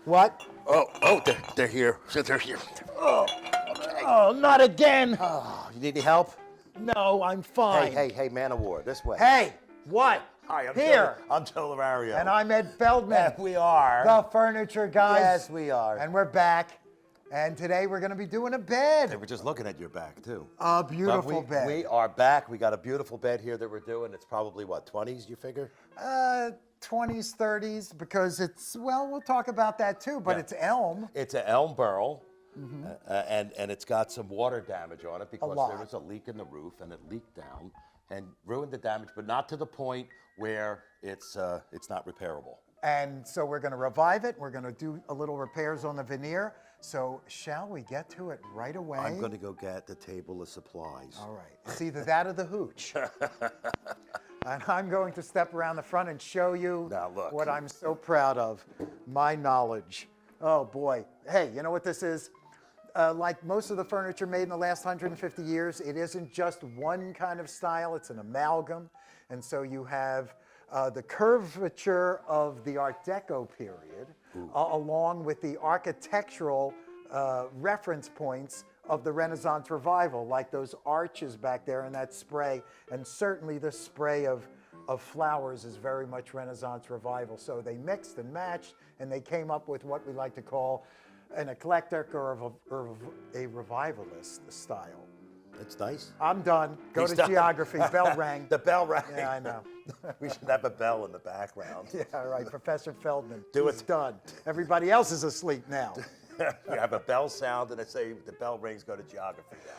What? Oh, they're here. So they're here. Oh, not again. Oh, you need any help? No, I'm fine. Hey, Man of War, this way. Hey, what? Hi, I'm Here. I'm Joe Lavario. And I'm Ed Feldman. We are. The Furniture Guys. Yes, we are. And we're back. And today we're going to be doing a bed. They were just looking at your back, too. A beautiful But bed. We are back. We got a beautiful bed here that we're doing. It's probably, what, 20s, you figure? 20s, 30s, because it's, well, we'll talk about that too, but Yeah. it's elm. It's an elm burl, and it's got some water damage on it because lot. there was a leak in the roof, and it leaked down and ruined the damage, but not to the point where it's not repairable. And so we're going to revive it. We're going to do a little repairs on the veneer. So shall we get to it right away? I'm going to go get the table of supplies. All right. It's either that or the hooch. And I'm going to step around the front and show you Now, look. what I'm so proud of, my knowledge. Oh, boy. Hey, you know what this is? Like most of the furniture made in the last 150 years, it isn't just one kind of style. It's an amalgam. And so you have the curvature of the Art Deco period, along with the architectural reference points of the Renaissance Revival, like those arches back there and that spray. And certainly the spray of flowers is very much Renaissance Revival. So they mixed and matched, and they came up with what we like to call an eclectic or a revivalist style. It's nice. I'm done. Go He's to done. geography. Bell rang. The bell rang. Yeah, I know. We should have a bell in the background. Yeah, all right. Professor Feldman. Do He's it. done. Everybody else is asleep now. You have a bell sound, and I say the bell rings, go to geography now.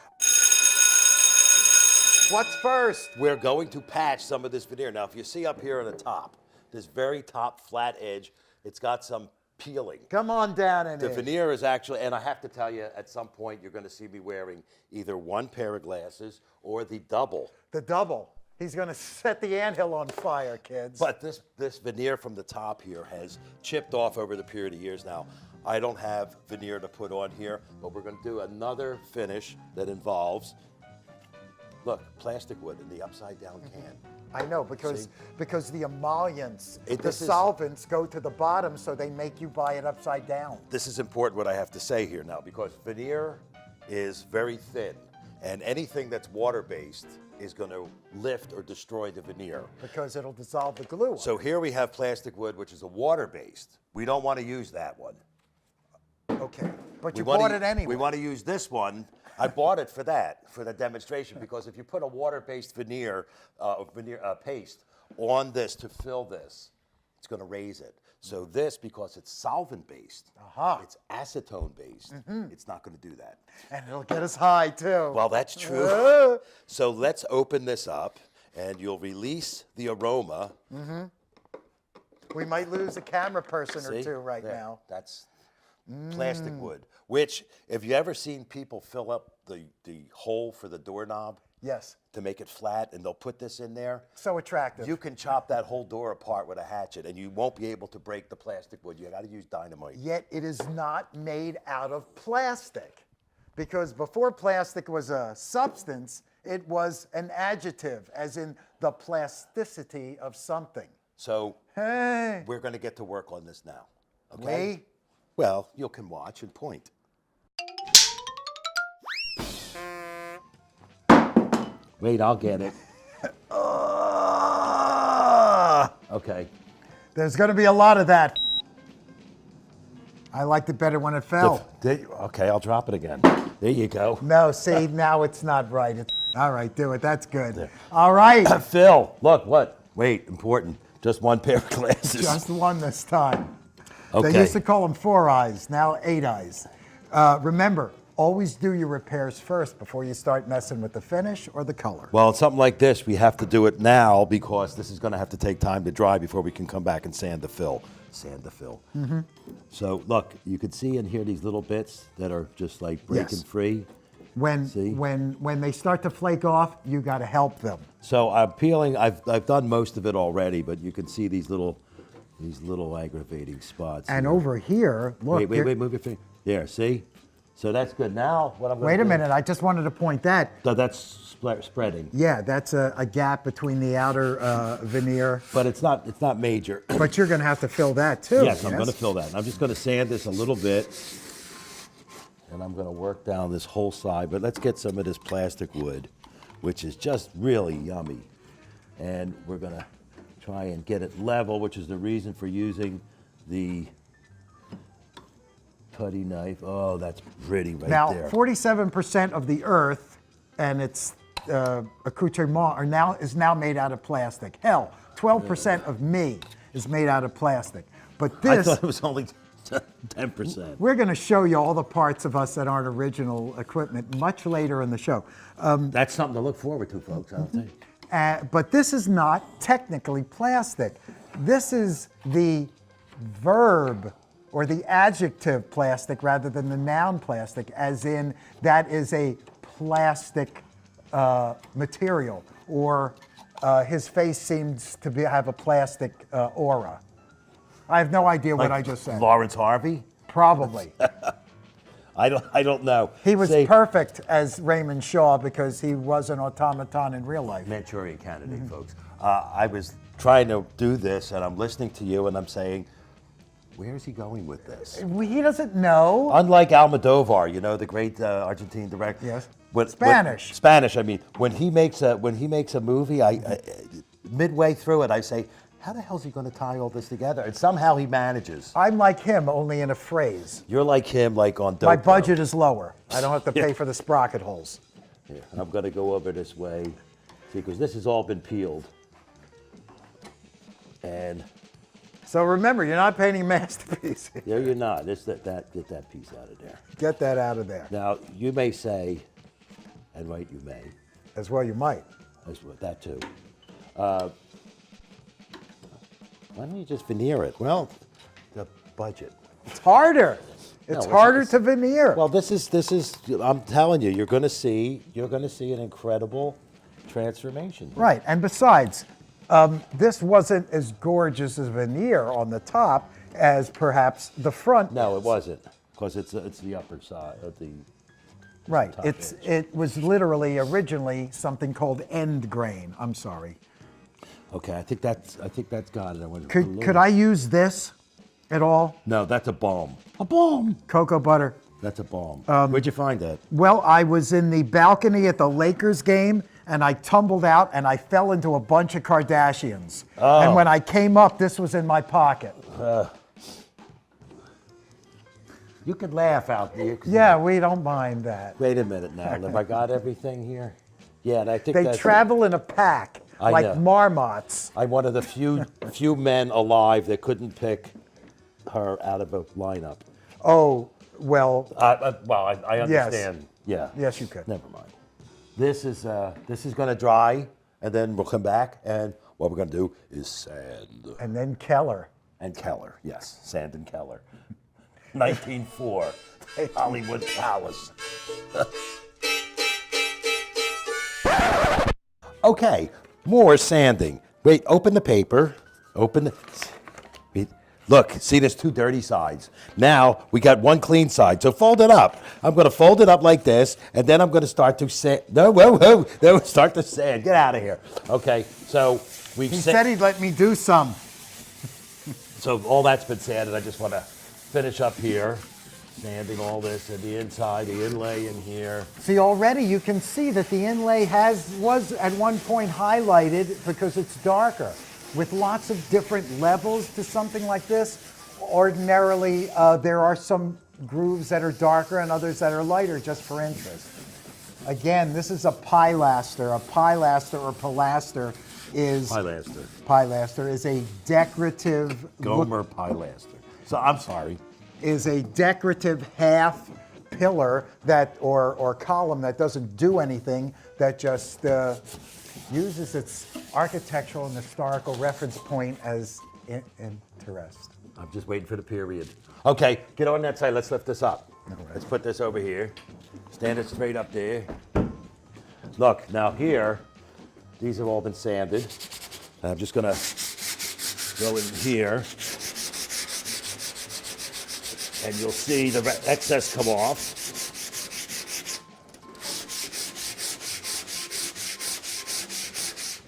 What's first? We're going to patch some of this veneer. Now, if you see up here on the top, this very top flat edge, it's got some peeling. Come on down in The it. veneer is actually, and I have to tell you, at some point you're going to see me wearing either one pair of glasses or the double. The double. He's going to set the anthill on fire, kids. But this veneer from the top here has chipped off over the period of years now. I don't have veneer to put on here, but we're going to do another finish that involves, look, plastic wood in the upside down can. I know, because the emollients, the this is- solvents go to the bottom, so they make you buy it upside down. This is important what I have to say here now, because veneer is very thin, and anything that's water-based is going to lift or destroy the veneer. Because it'll dissolve the glue. So here we have plastic wood, which is a water-based. We don't want to use that one. Okay, but We you wanna bought u- it anyway. We want to use this one. I bought it for that, for the demonstration, because if you put a water-based veneer, paste on this to fill this, it's going to raise it. So this, because it's solvent-based, it's acetone-based, it's not going to do that. And it'll get us high, too. Well, that's true. So let's open this up, and you'll release the aroma. We might lose a camera person or See? two right There. now. That's plastic wood, which, if you ever seen people fill up the hole for the doorknob Yes, to make it flat, and they'll put this in there, so attractive. you can chop that whole door apart with a hatchet, and you won't be able to break the plastic wood. You got to use dynamite. Yet it is not made out of plastic. Because before plastic was a substance, it was an adjective, as in the plasticity of something. So Hey, we're going to get to work on this now. Okay? we? Well, you can watch and point. Wait, I'll get it. Okay. There's going to be a lot of that. I liked it better when it fell. Okay, I'll drop it again. There you go. No, see, now it's not right. All right, do it. That's good. All right, Phil, look, what? Wait, important. Just one pair of glasses. just one this time. Okay. They used to call them 4 eyes, now 8 eyes. Remember, always do your repairs first before you start messing with the finish or the color. Well, something like this, we have to do it now because this is going to have to take time to dry before we can come back and sand the fill. Sand the fill. So, look, you can see in here these little bits that are just like breaking Yes. free. See? When they start to flake off, you got to help them. So I'm peeling. I've done most of it already, but you can see these little aggravating spots. And here. over here, look. Wait, move your finger. There, see? So that's good. Now, what I'm going to Wait a minute, I just wanted to point that. So that's spreading, Yeah, that's a gap between the outer veneer, but it's not major. but you're going to have to fill that too. Yes, I'm going to fill that. I'm just going to sand this a little bit, and I'm going to work down this whole side. But let's get some of this plastic wood, which is just really yummy. And we're going to try and get it level, which is the reason for using the putty knife. Oh, that's pretty right Now, there. 47% of the earth and its accoutrement is now made out of plastic. Hell, 12% of me is made out of plastic. But I this, thought it was only 10%. we're going to show you all the parts of us that aren't original equipment much later in the show. That's something to look forward to, folks. I'll tell you. But this is not technically plastic. This is the verb or the adjective plastic rather than the noun plastic, as in that is a plastic material, or his face seems to have a plastic aura. I have no idea what I just said. Lawrence Harvey? Probably. I don't know. He was See, perfect as Raymond Shaw because he was an automaton in real life. Manchurian Candidate, folks. I was trying to do this, and I'm listening to you, and I'm saying, where is he going with this? He doesn't know. Unlike Almodovar, you know, the great Argentine director. Yes. Spanish. Spanish. I mean, when he makes a movie, I midway through it, I say, how the hell is he going to tie all this together? And somehow he manages. I'm like him, only in a phrase. You're like him, like on Dope. My budget is lower. I don't have to pay for the sprocket holes. Yeah, I'm going to go over this way, see, because this has all been peeled. And So remember, you're not painting masterpieces. there you're not. Get that piece out of there. Get that out of there. Now, you may say, and right, you may, As well you might. as well, that too. Why don't you just veneer it? Well, the budget. It's harder. It's No, harder it's- to veneer. Well, this is. I'm telling you, you're going to see an incredible transformation. Right, and besides, this wasn't as gorgeous as veneer on the top as perhaps the front. No, it is. wasn't, because it's the upper side of the. Right, top edge. it was literally originally something called end grain. I'm sorry. Okay, I think that's got it. I want to put a Could little- I use this at all? No, that's a balm. A balm. Cocoa butter. That's a balm. Where'd you find that? Well, I was in the balcony at the Lakers game, and I tumbled out, and I fell into a bunch of Kardashians. Oh. And when I came up, this was in my pocket. You could laugh out there. 'cause Yeah, we don't mind that. Wait a minute now. Have I got everything here? Yeah, and I think They that's travel in a pack, I like know. marmots. I'm one of the few men alive that couldn't pick her out of a lineup. Oh, well, I understand. Yeah. Yes, you could. Never mind. This is going to dry, and then we'll come back, and what we're going to do is sand and then Keller. and Keller. Yes, sand and Keller. 1904, Hollywood Palace. Okay, more sanding. Wait, open the paper. Look, see, there's two dirty sides. Now we got one clean side, so fold it up. I'm going to fold it up like this, and then I'm going to start to sand. No, start to sand. Get out of here. Okay, so we've He said he'd let me do some. So all that's been sanded. I just want to finish up here, sanding all this and the inside, the inlay in here. See, already you can see that the inlay was at one point highlighted because it's darker. With lots of different levels to something like this, ordinarily there are some grooves that are darker and others that are lighter just for interest. Again, this is a pilaster. A pilaster or pilaster is Pilaster. Is a decorative Gomer pilaster. So I'm sorry. is a decorative half pillar that or column that doesn't do anything, that just uses its architectural and historical reference point as interest. I'm just waiting for the period. Okay, get on that side. Let's lift this up. Let's put this over here. Stand it straight up there. Look, now here, these have all been sanded. And I'm just going to go in here. And you'll see the excess come off.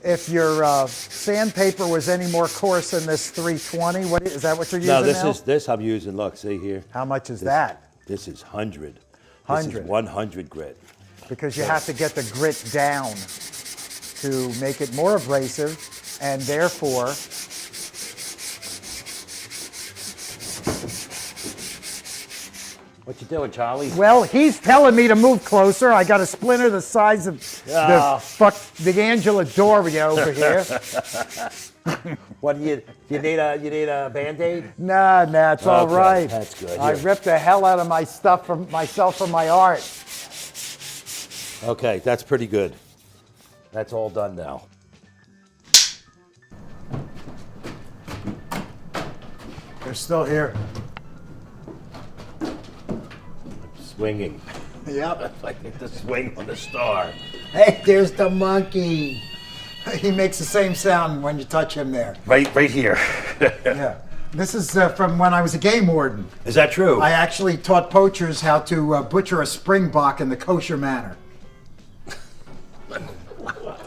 if your sandpaper was any more coarse than this 320, is that what you're using No, this now? is this I'm using. Look, see here. How much is that? This is 100. This 100. is 100 grit. Because you have to get the grit down to make it more abrasive, and therefore What you doing, Charlie? well, he's telling me to move closer. I got a splinter the size of the Angela Doria over here. What do you need a Band-Aid? Nah, it's all Okay, right. that's good. I Here. ripped the hell out of my stuff from myself from my art. Okay, that's pretty good. That's all done now. They're still here. Swinging. Yep. Like the swing on the star. Hey, there's the monkey. He makes the same sound when you touch him there. Right here. Yeah. This is from when I was a game warden. Is that true? I actually taught poachers how to butcher a springbok in the kosher manner.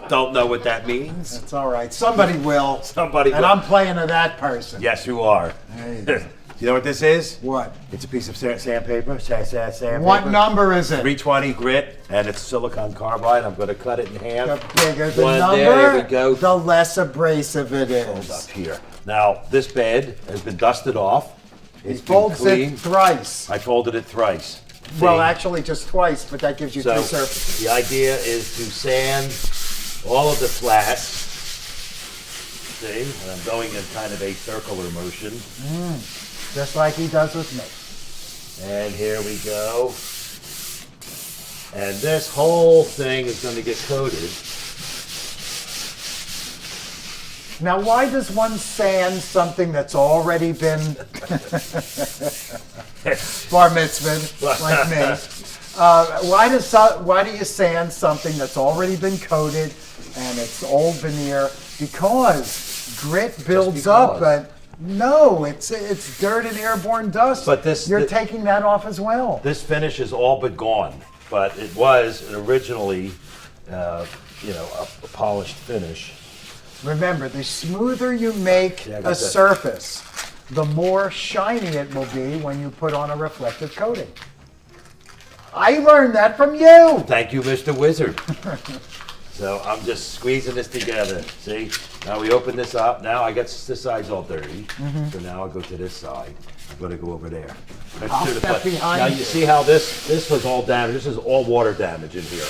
Don't know what that means. It's all right. Somebody will. Somebody and will. I'm playing to that person. Yes, you are. There you go. You know what this is? What? It's a piece of sandpaper. Sandpaper. What number is it? 320 grit, and it's silicon carbide. I'm going to cut it in half. The bigger the One number, there we go. the less abrasive it Hold up is. here. Now, this bed has been dusted off. He It's been folds cleaned. it thrice. I folded it thrice. Well, See? actually just twice, but that gives you So three surfaces. the idea is to sand all of the flats. See, and I'm going in kind of a circular motion. Just like he does with me. And here we go. And this whole thing is going to get coated. Now, why does one sand something that's already been bar mitzvahed, like me? Why do you sand something that's already been coated and it's old veneer? Because grit builds up, because. but no, it's dirt and airborne dust. But this- you're taking that off as well. This finish is all but gone, but it was originally, a polished finish. Remember, the smoother you make Yeah, I got a that. surface, the more shiny it will be when you put on a reflective coating. I learned that from you. Thank you, Mr. Wizard. So I'm just squeezing this together. See? Now we open this up. Now I got this side's all dirty. So now I'll go to this side. I'm going to go over there. Let's I'll do the step flip. behind Now you. you see how this was all damaged. This is all water damage in here.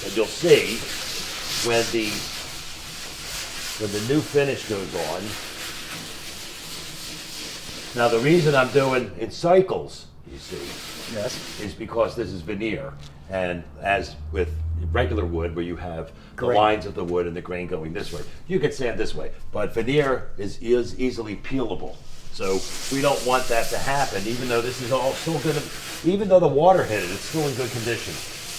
And you'll see when the new finish goes on. Now the reason I'm doing in cycles, you see, Yes. is because this is veneer. And as with regular wood, where you have the Grain. lines of the wood and the grain going this way, you can sand this way. But veneer is easily peelable. So we don't want that to happen, even though this is all still good. Even though the water hit it, it's still in good condition.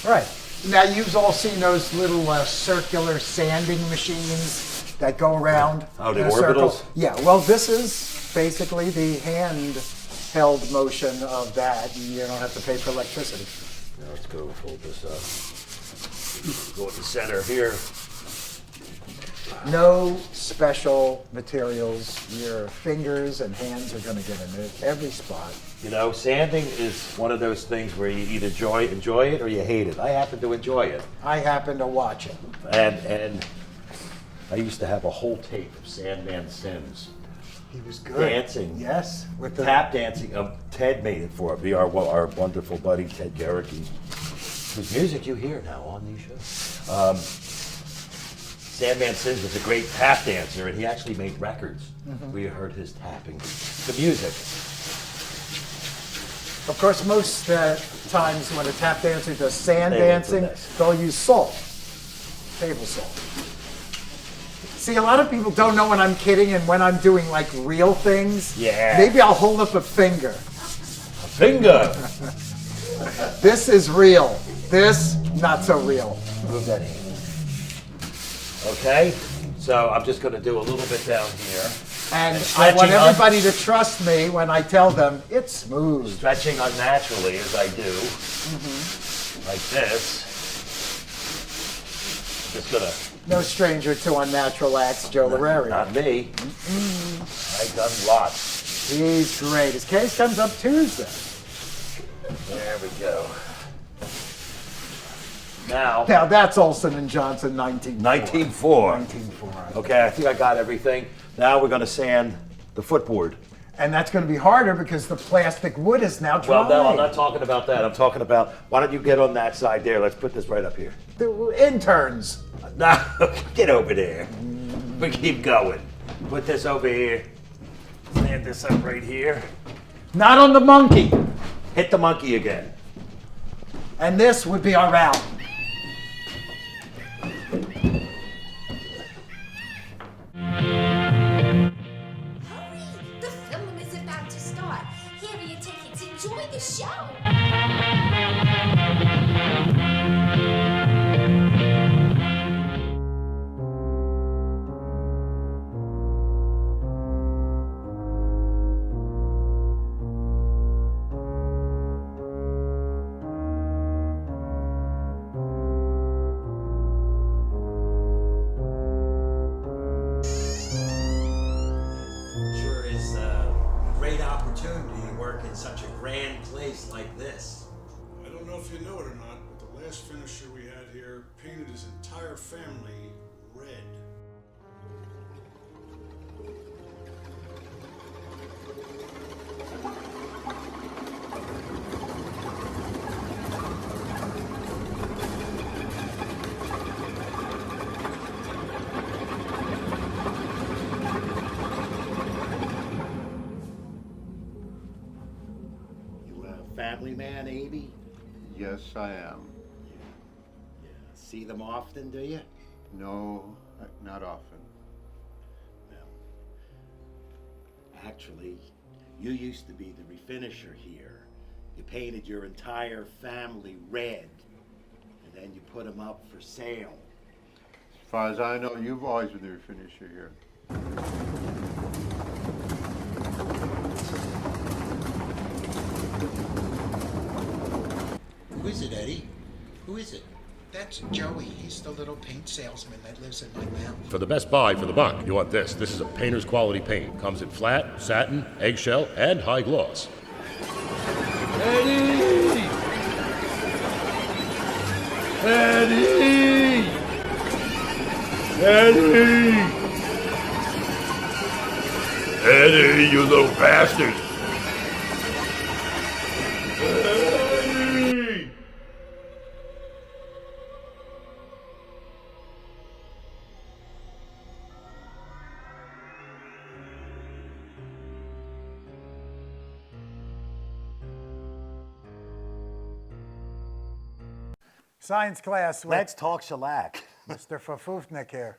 Right. Now, you've all seen those little circular sanding machines that go around. Oh, the in a circle? orbitals? Yeah, well, this is basically the hand-held motion of that. You don't have to pay for electricity. Now let's go fold this up. Go in the center here. No special materials. Your fingers and hands are going to get in every spot. You know, sanding is one of those things where you either enjoy it or you hate it. I happen to enjoy it. I happen to watch it. And I used to have a whole tape of Sandman Sims. He was good. Dancing. Yes. With the Tap dancing. Ted made it for me, our wonderful buddy, Ted Garricky, whose music you hear now on these shows. Sandman Sims was a great tap dancer, and he actually made records. We heard his tapping. The music. Of course, most times when a tap dancer does sand They went dancing, for this. they'll use salt, table salt. See, a lot of people don't know when I'm kidding and when I'm doing like real things. Yeah. Maybe I'll hold up a finger. Finger! This is real. This, not so real. Move that in. Okay? So I'm just going to do a little bit down here. And I stretching want up. everybody to trust me when I tell them it's smooth. Stretching unnaturally as I do. Like this. Just gonna, No stranger to unnatural acts, Joe Larreri. not me. I've done lots. He's great. His case comes up Tuesday. There we go. Now, Now that's Olson and Johnson, 1904. 19.4. Okay, I think I got everything. Now we're gonna sand the footboard. And that's going to be harder because the plastic wood is now dry. Well, no, I'm not talking about that. I'm talking about, why don't you get on that side there? Let's put this right up here. The interns. No, get over there. We keep going. Put this over here. Stand this up right here. Not on the monkey. Hit the monkey again. And this would be our route. Hurry! The film is about to start. Here are your tickets. Enjoy the show. Sure is a great opportunity to work in such a grand place like this. I don't know if you know it or not, but the last finisher we had here painted his entire family red. You a family man, Amy? Yes, I am. See them often, do you? No, not often. Well, actually, you used to be the refinisher here. You painted your entire family red, and then you put them up for sale. As far as I know, you've always been the finisher here. Who is it, Eddie? Who is it? That's Joey. He's the little paint salesman that lives in my mouth. For the best buy for the buck, you want this. This is a painter's quality paint. Comes in flat, satin, eggshell, and high gloss. Eddie! Eddie! Eddie! Eddie, you little bastard! Eddie! Science class with Let's talk shellac. Mr. Fafufnik here.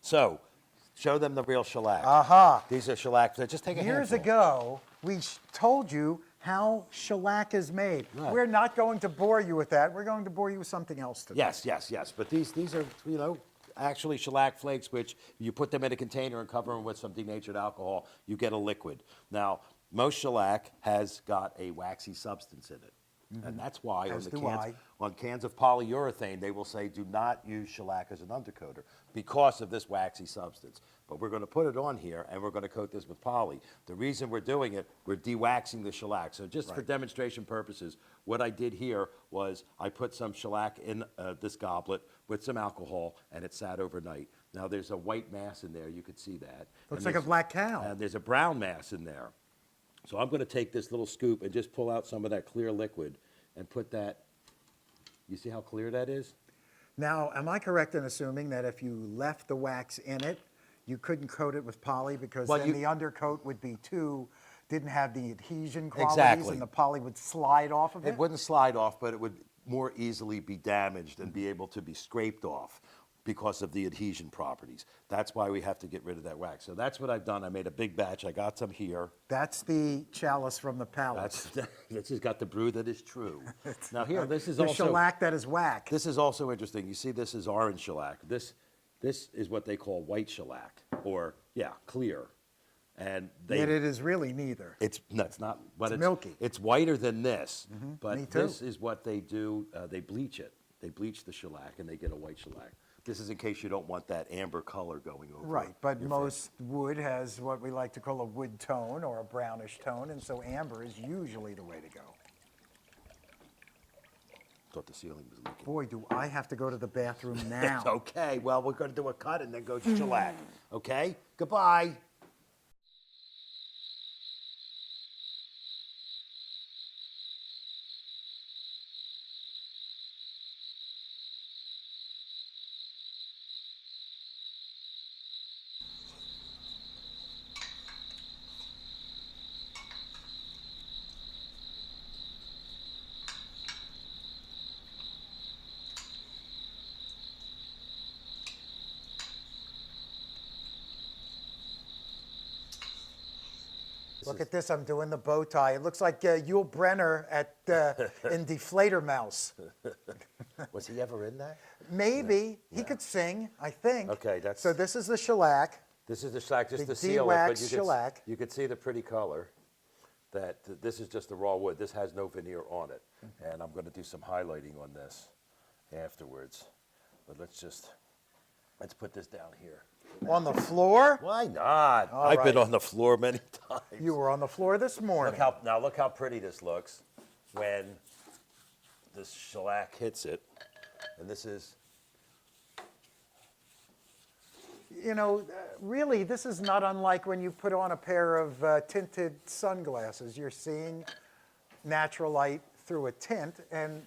So, show them the real shellac. Aha. These are shellac. Just take a Years handful. ago, we told you how shellac is made. Right. We're not going to bore you with that. We're going to bore you with something else today. Yes. But these are, actually shellac flakes, which you put them in a container and cover them with some denatured alcohol, you get a liquid. Now, most shellac has got a waxy substance in it. And that's why As on the do I. on cans of polyurethane, they will say, do not use shellac as an undercoater because of this waxy substance. But we're going to put it on here, and we're going to coat this with poly. The reason we're doing it, we're de-waxing the shellac. So just for demonstration purposes, what I did here was I put some shellac in this goblet with some alcohol, and it sat overnight. Now, there's a white mass in there. You could see that. Looks And like a there's- black cow. And there's a brown mass in there. So I'm going to take this little scoop and just pull out some of that clear liquid and put that, you see how clear that is? Now, am I correct in assuming that if you left the wax in it, you couldn't coat it with poly because Well, then you- the undercoat would be didn't have the adhesion qualities Exactly. and the poly would slide off of it? It wouldn't slide off, but it would more easily be damaged and be able to be scraped off because of the adhesion properties. That's why we have to get rid of that wax. So that's what I've done. I made a big batch. I got some here. That's the chalice from the palace. This has got the brew that is true. Now here, this is The also shellac that is whack. This is also interesting. You see, this is orange shellac. This is what they call white shellac, or clear. And Yet it is really neither. it's not. But It's milky. It's whiter than this. But me too. this is what they do. They bleach it. They bleach the shellac, and they get a white shellac. This is in case you don't want that amber color going over. Right, but your most wood has what we like to call a wood tone or a brownish tone, and so amber is usually the way to go. Thought the ceiling was leaking. Boy, do I have to go to the bathroom now. Okay, well, we're going to do a cut and then go to shellac. Okay? Goodbye. Look at this, I'm doing the bow tie. It looks like Yul Brenner in Deflator Mouse. Was he ever in that? Maybe. He could sing, I think. Okay, that's- So this is the shellac. This is the shellac just The to seal it, but de-waxed shellac. you could see the pretty color. That this is just the raw wood. This has no veneer on it. And I'm going to do some highlighting on this afterwards. But let's put this down here. On the floor? Why not? All I've been right. on the floor many times. You were on the floor this morning. Look how pretty this looks when this shellac hits it. And this is, You know, really, this is not unlike when you put on a pair of tinted sunglasses. You're seeing natural light through a tint, and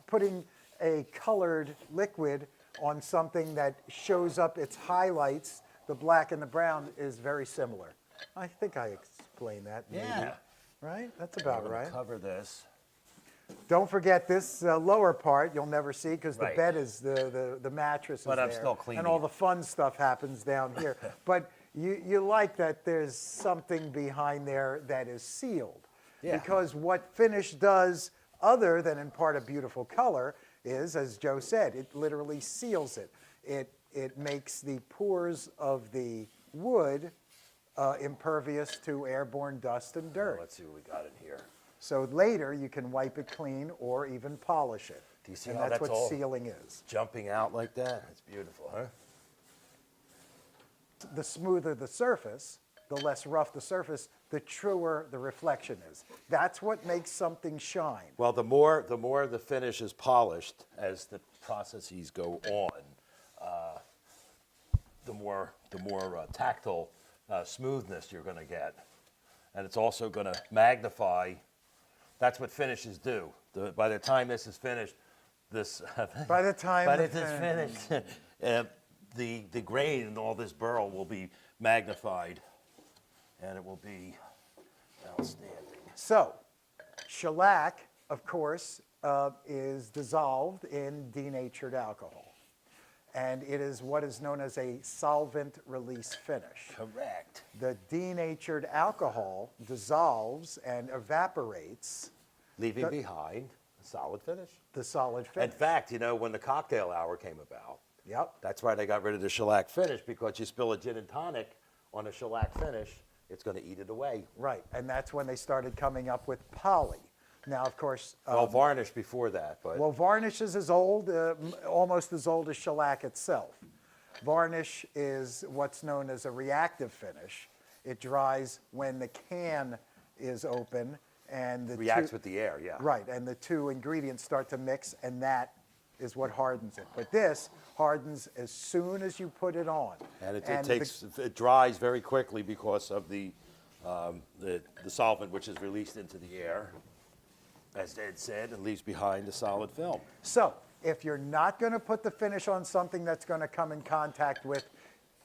putting a colored liquid on something that shows up its highlights, the black and the brown, is very similar. I think I explained that. Maybe. Yeah. Right? That's I'm about gonna right. cover this. Don't forget this lower part you'll never see because the Right. bed is the mattress is But I'm there, still cleaning and all it. the fun stuff happens down here. But you like that there's something behind there that is sealed. Yeah. Because what finish does, other than impart a beautiful color, is, as Joe said, it literally seals it. It makes the pores of the wood impervious to airborne dust and dirt. Let's see what we got in here. So later you can wipe it clean or even polish it. Do you see and how that's that's what all sealing is. jumping out like that? It's beautiful, huh? The smoother the surface, the less rough the surface, the truer the reflection is. That's what makes something shine. Well, the more the finish is polished as the processes go on, the more tactile smoothness you're going to get, and it's also going to magnify. That's what finishes do. By the time this is finished, By the time by the this is finished, the grain and all this burl will be magnified, and it will be outstanding. So, shellac, of course, is dissolved in denatured alcohol. And it is what is known as a solvent release finish. Correct. The denatured alcohol dissolves and evaporates Leaving behind a solid finish. the solid In finish. fact, when the cocktail hour came about, Yep. that's why they got rid of the shellac finish, because you spill a gin and tonic on a shellac finish, it's going to eat it away. Right, and that's when they started coming up with poly. Now, of course, Well, varnish before that, but well, varnish is as old, almost as old as shellac itself. Varnish is what's known as a reactive finish. It dries when the can is open and the reacts two, with the air, yeah. right, and the two ingredients start to mix, and that is what hardens it. But this hardens as soon as you put it on. And it the- it dries very quickly because of the solvent which is released into the air, as Ed said, and leaves behind a solid film. So, if you're not going to put the finish on something that's going to come in contact with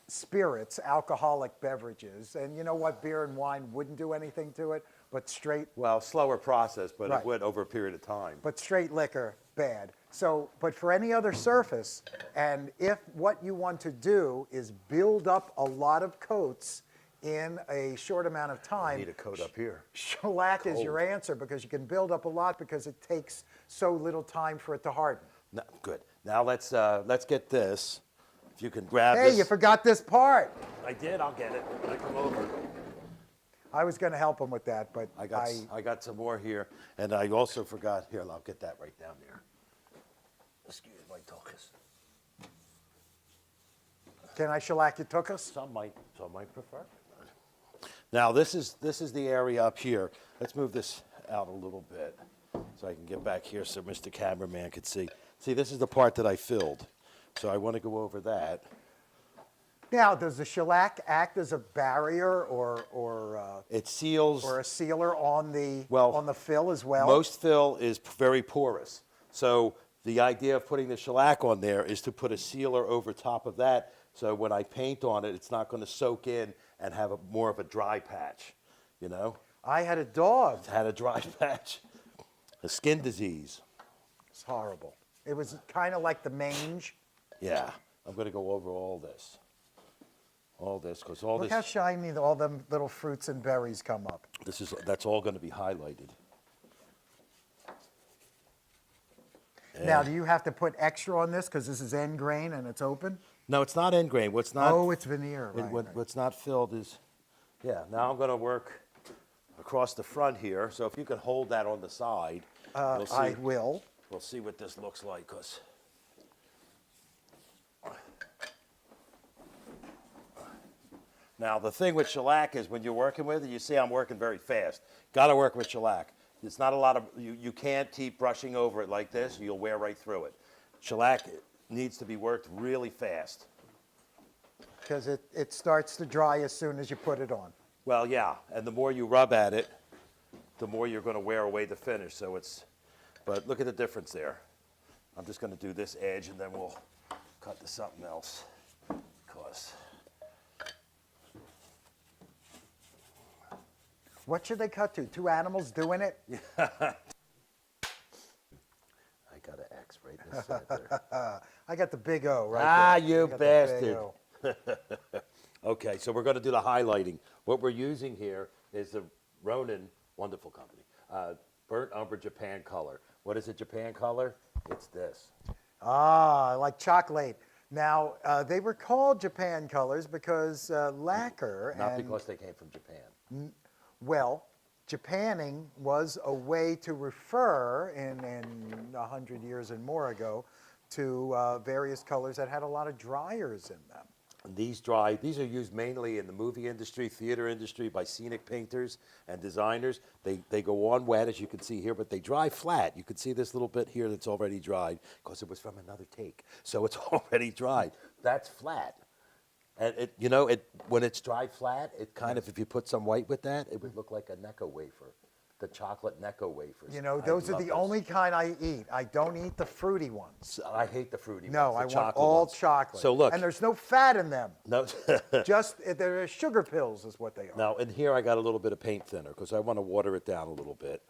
spirits, alcoholic beverages, and you know what, beer and wine wouldn't do anything to it, but straight Well, slower process, but Right. it would over a period of time. but straight liquor, bad. So, but for any other surface, and if what you want to do is build up a lot of coats in a short amount of time, Need a coat up here. shellac is your answer because you can build up a lot because it takes so little time for it to harden. No, good. Now let's get this. If you can grab Hey, this. you forgot this part. I did. I'll get it when I come over. I was going to help him with that, but I got some more here, and I also forgot. Here, I'll get that right down there. Excuse my talkers. Can I shellac you took us? Some might prefer. Now this is the area up here. Let's move this out a little bit so I can get back here so Mr. Cameraman could see. See, this is the part that I filled. So I want to go over that. Now, does the shellac act as a barrier or It seals. a sealer on the Well, on the fill as well? Most fill is very porous. So the idea of putting the shellac on there is to put a sealer over top of that, so when I paint on it, it's not going to soak in and have more of a dry patch, you know? I had a dog. It had a dry patch, a skin disease. It's horrible. It was kind of like the mange. Yeah, I'm going to go over all this. All this, because all Look how this, shiny all them little fruits and berries come up. that's all going to be highlighted. Now, do you have to put extra on this because this is end grain and it's open? No, it's not end grain. What's not? Oh, it's veneer, right, right. What's not filled is, yeah. Now I'm going to work across the front here. So if you could hold that on the side, we'll see. I will. We'll see what this looks like, cause. Now the thing with shellac is when you're working with it, you see I'm working very fast. Got to work with shellac. It's not a lot of you can't keep brushing over it like this. You'll wear right through it. Shellac needs to be worked really fast. Because it starts to dry as soon as you put it on. Well, yeah, and the more you rub at it, the more you're going to wear away the finish. So it's, but look at the difference there. I'm just going to do this edge and then we'll cut to something else. Because What should they cut to? Two animals doing it? I got an X right in the center. I got the big O right Ah, there. you I got the big bastard. O. Okay, so we're going to do the highlighting. What we're using here is the Ronin, wonderful company, burnt umber Japan color. What is a Japan color? It's this. Ah, like chocolate. Now, they were called Japan colors because lacquer Not and, because they came from Japan. well, Japanning was a way to refer in 100 years and more ago to various colors that had a lot of dryers in them. And these are used mainly in the movie industry, theater industry, by scenic painters and designers. They go on wet, as you can see here, but they dry flat. You can see this little bit here that's already dried because it was from another take. So it's already dried. That's flat. And when it's dry flat, it kind of, if you put some white with that, it would look like a Necco wafer, the chocolate Necco wafers. You know, I those are love the only kind I eat. I don't eat the fruity ones. I hate the fruity No, ones. I the want chocolate all ones. chocolate. So look. And there's no fat in them. No. Just, they're sugar pills is what they are. Now, in here I got a little bit of paint thinner because I want to water it down a little bit.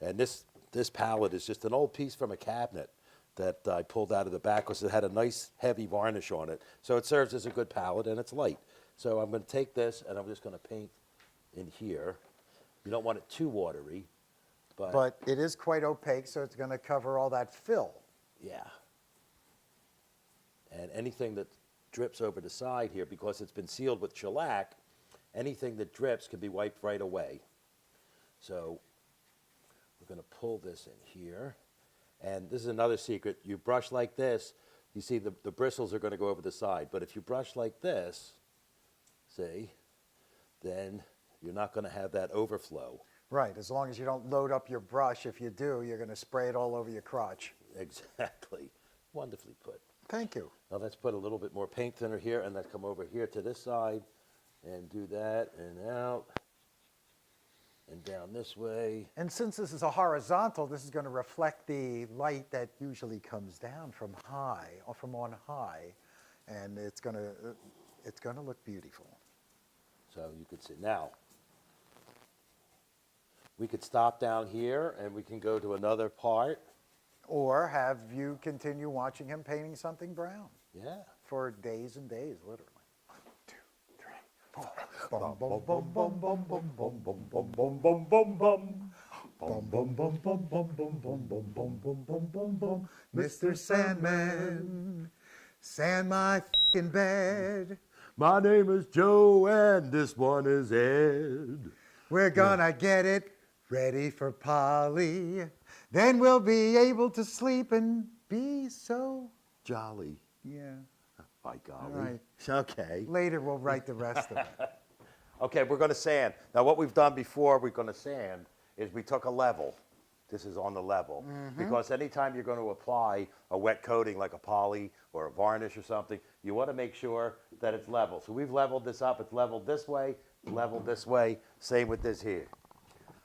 And this palette is just an old piece from a cabinet that I pulled out of the back because it had a nice heavy varnish on it. So it serves as a good palette and it's light. So I'm going to take this and I'm just going to paint in here. You don't want it too watery, But it is quite opaque, so it's going to cover all that fill. yeah. And anything that drips over the side here, because it's been sealed with shellac, anything that drips can be wiped right away. So we're going to pull this in here. And this is another secret. You brush like this, you see the bristles are going to go over the side. But if you brush like this, see, then you're not going to have that overflow. Right, as long as you don't load up your brush. If you do, you're going to spray it all over your crotch. Exactly. Wonderfully put. Thank you. Now let's put a little bit more paint thinner here, and let's come over here to this side and do that, and out, and down this way. And since this is a horizontal, this is going to reflect the light that usually comes down from high, or from on high, and it's going to look beautiful. So you could see. Now, we could stop down here, and we can go to another part. Or have you continue watching him painting something brown Yeah. for days and days, literally. 1, 2, 3, 4. Bum, bum, bum, bum, bum, bum, bum, bum, bum, bum, bum, bum, bum. Bum, bum, bum, bum, bum, bum, bum, bum, bum, bum, bum, bum, bum. Mr. Sandman, sand my f***ing bed. My name is Joe, and this one is Ed. We're gonna get it ready for Polly. Then we'll be able to sleep and be so, Jolly. yeah. By golly. All right. Okay. Later, we'll write the rest of it. Okay, we're going to sand. Now, what we've done before we're going to sand is we took a level. This is on the level. Because anytime you're going to apply a wet coating like a poly or a varnish or something, you want to make sure that it's level. So we've leveled this up. It's leveled this way, leveled this way. Same with this here,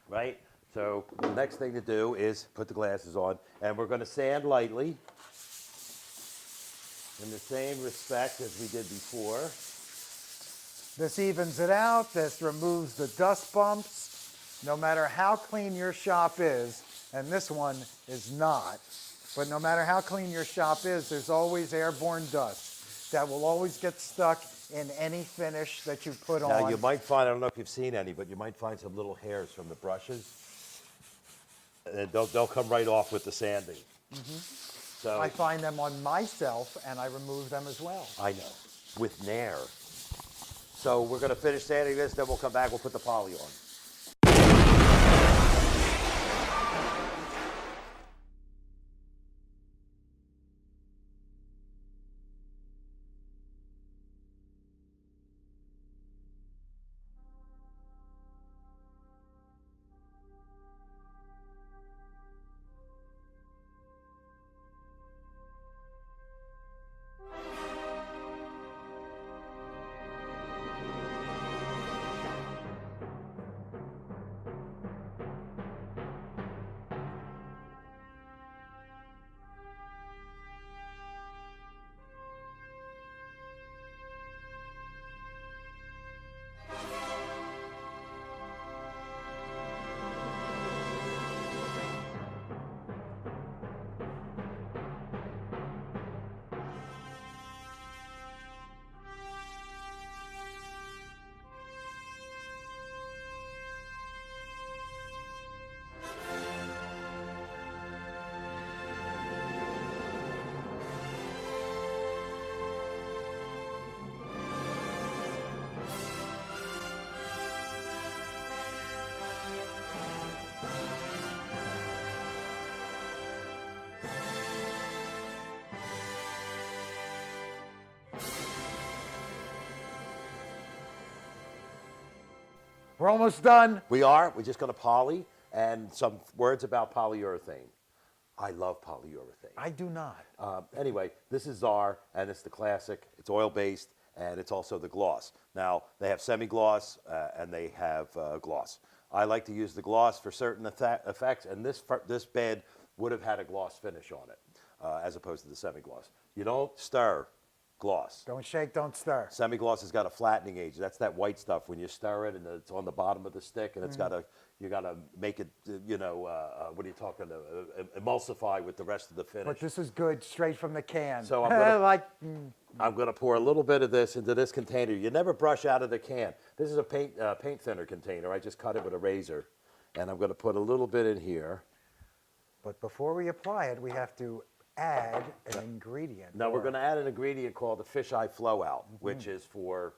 right? So the next thing to do is put the glasses on, and we're going to sand lightly in the same respect as we did before. This evens it out. This removes the dust bumps. No matter how clean your shop is, and this one is not, but no matter how clean your shop is, there's always airborne dust that will always get stuck in any finish that you put on. Now, you might find, I don't know if you've seen any, but you might find some little hairs from the brushes. And they'll come right off with the sanding. So I find them on myself, and I remove them as well. I know, with Nair. So we're going to finish sanding this, then we'll come back, we'll put the poly on. We're almost done. We are. We're just going to poly, and some words about polyurethane. I love polyurethane. I do not. Anyway, this is Czar, and it's the classic. It's oil-based, and it's also the gloss. Now, they have semi-gloss, and they have gloss. I like to use the gloss for certain effects, and this bed would have had a gloss finish on it, as opposed to the semi-gloss. You don't stir gloss. Don't shake, don't stir. Semi-gloss has got a flattening agent. That's that white stuff when you stir it and it's on the bottom of the stick, and it's got to, you got to make it, what are you talking about? Emulsify with the rest of the finish. But this is good, straight from the can. So I'm gonna- like, I'm going to pour a little bit of this into this container. You never brush out of the can. This is a paint thinner container. I just cut it with a razor, and I'm going to put a little bit in here. but before we apply it, we have to add an ingredient. Now we're going to add an ingredient called the fisheye flowout, which is for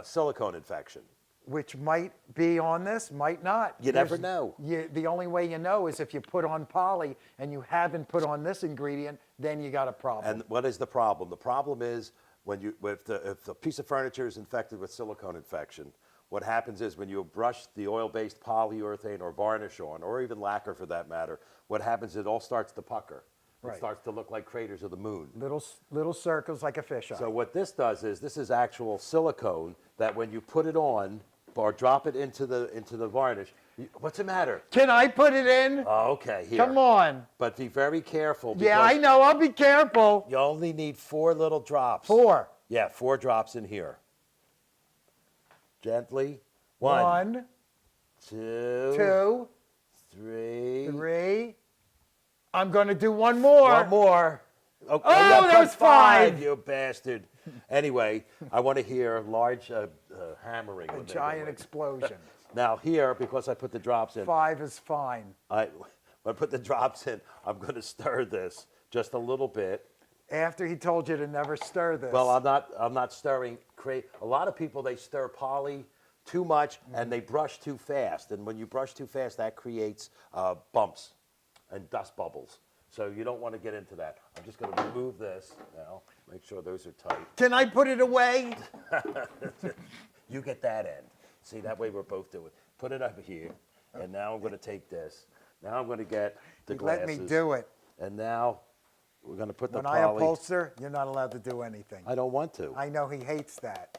silicone infection. Which might be on this, might not. You never know. The only way you know is if you put on poly and you haven't put on this ingredient, then you got a problem. And what is the problem? The problem is if the piece of furniture is infected with silicone infection, what happens is when you brush the oil-based polyurethane or varnish on, or even lacquer for that matter, what happens is it all starts to pucker. Right. It starts to look like craters of the moon. Little circles like a fisheye. So what this does is this is actual silicone that when you put it on or drop it into the varnish, what's the matter? Can I put it in? Oh, okay, here. Come on. But be very careful. Yeah, I because know. I'll be careful. You only need 4 little drops. 4. Yeah, 4 drops in here. Gently. 1, 2, 2, 3. 3. I'm going to do one more. One more. Oh, that was 5. You bastard. Anyway, I want to hear large hammering. A when they giant go in. explosion. Now here, because I put the drops in, 5 is fine. when I put the drops in, I'm going to stir this just a little bit. After he told you to never stir this. Well, I'm not stirring. A lot of people, they stir poly too much and they brush too fast. And when you brush too fast, that creates bumps and dust bubbles. So you don't want to get into that. I'm just going to remove this now. Make sure those are tight. Can I put it away? You get that end. See, that way we're both doing. Put it up here, and now I'm going to take this. Now I'm going to get the Let glasses. me do it. And now we're going to put the When I poly. upholster, you're not allowed to do anything. I don't want to. I know he hates that.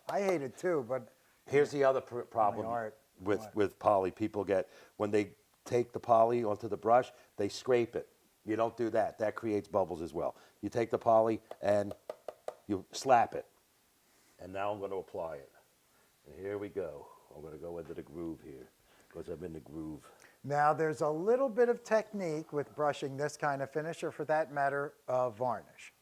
I hate it too, but Here's the other problem art. with poly. People get, when they take the poly onto the brush, they scrape it. You don't do that. That creates bubbles as well. You take the poly and you slap it. And now I'm going to apply it. And here we go. I'm going to go into the groove here because I'm in the groove. now there's a little bit of technique with brushing this kind of finish, or for that matter, varnish.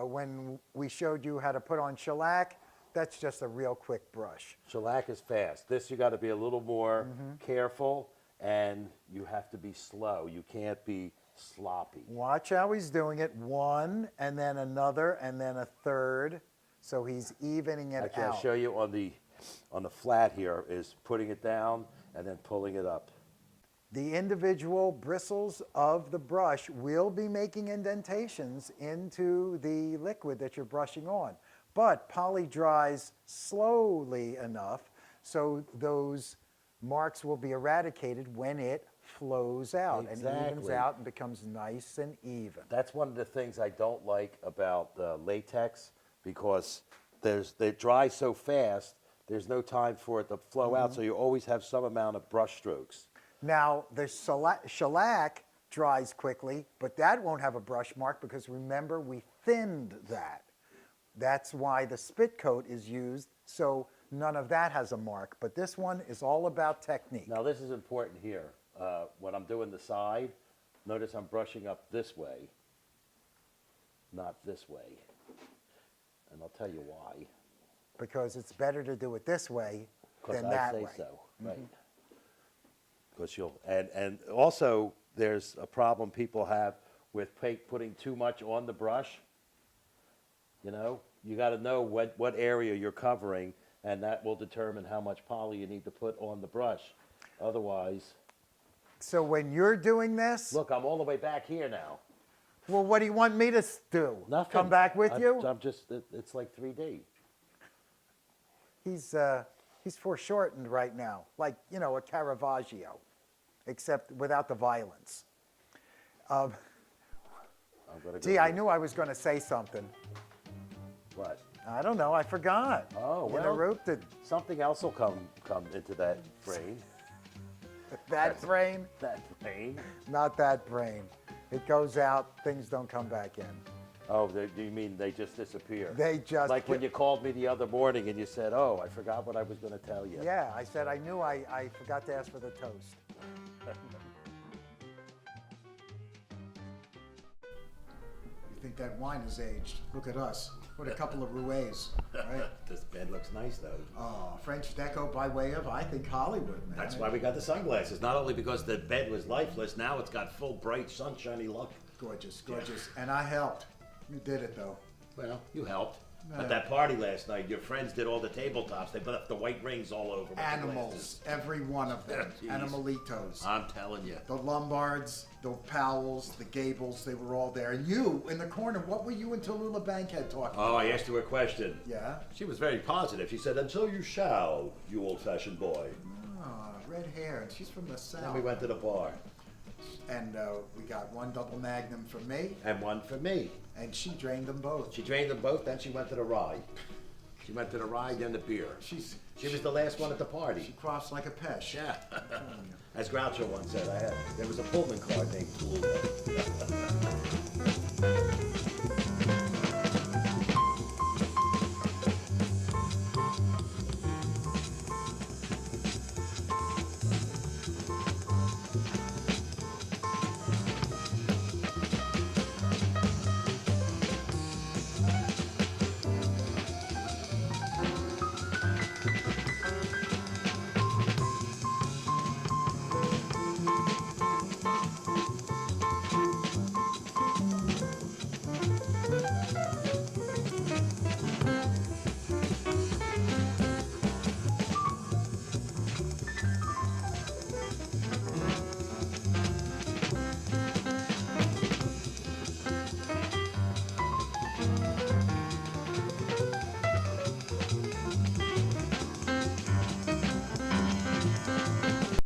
When we showed you how to put on shellac, that's just a real quick brush. Shellac is fast. This you got to be a little more careful, and you have to be slow. You can't be sloppy. Watch how he's doing it. One, and then another, and then a third. So he's evening it Actually, out. I'll show you on the flat here is putting it down and then pulling it up. The individual bristles of the brush will be making indentations into the liquid that you're brushing on. But poly dries slowly enough so those marks will be eradicated when it flows out and evens Exactly. out and becomes nice and even. That's one of the things I don't like about latex because they dry so fast, there's no time for it to flow out, so you always have some amount of brush strokes. Now, the shellac dries quickly, but that won't have a brush mark because remember, we thinned that. That's why the spit coat is used, so none of that has a mark. But this one is all about technique. Now this is important here. When I'm doing the side, notice I'm brushing up this way, not this way. And I'll tell you why. Because it's better to do it this way Because than I that say way. so, right? Because and also there's a problem people have with putting too much on the brush. You know, you got to know what area you're covering, and that will determine how much poly you need to put on the brush. Otherwise, So when you're doing this, look, I'm all the way back here now. well, what do you want me to do? Nothing. Come back with you? I'm just, it's like 3D. He's foreshortened right now, like, you know, a Caravaggio, except without the violence. I'm gonna go Gee, I here. knew I was going to say something. What? I don't know, I forgot. Oh, You well. interrupted. Something else will come into that brain. That brain, That brain. not that brain. It goes out, things don't come back in. Oh, do you mean they just disappear? They just Like when you called me the other morning and you said, "Oh, I forgot what I was going to tell you." Yeah, I said I knew I forgot to ask for the toast. You think that wine is aged? Look at us. What a couple of roues, right? This bed looks nice though. Oh, French deco by way of, I think, Hollywood, man. That's why we got the sunglasses. Not only because the bed was lifeless, now it's got full, bright, sunshiny look. Gorgeous, gorgeous. And I helped. You did it, though. Well, you helped. At that party last night, your friends did all the tabletops. They left the white rings all over. with the Animals, glasses. every one of them. Jeez. Animalitos. I'm telling you. The Lombards, the Powells, the Gables, they were all there. And you, in the corner, what were you and Tallulah Bankhead talking Oh, I asked her a question. Yeah? She was very positive. She said, "Until you shall, you old-fashioned boy." Ah, red hair, and she's from the South. Then we went to the bar. And we got one double magnum for me, And one for me. and she drained them both. She drained them both, then she went to the rye. She went to the rye, then the beer. She was the last one at the She party. crossed like a pesh. Yeah. As Groucho once said, there was a Pullman car named Tallulah.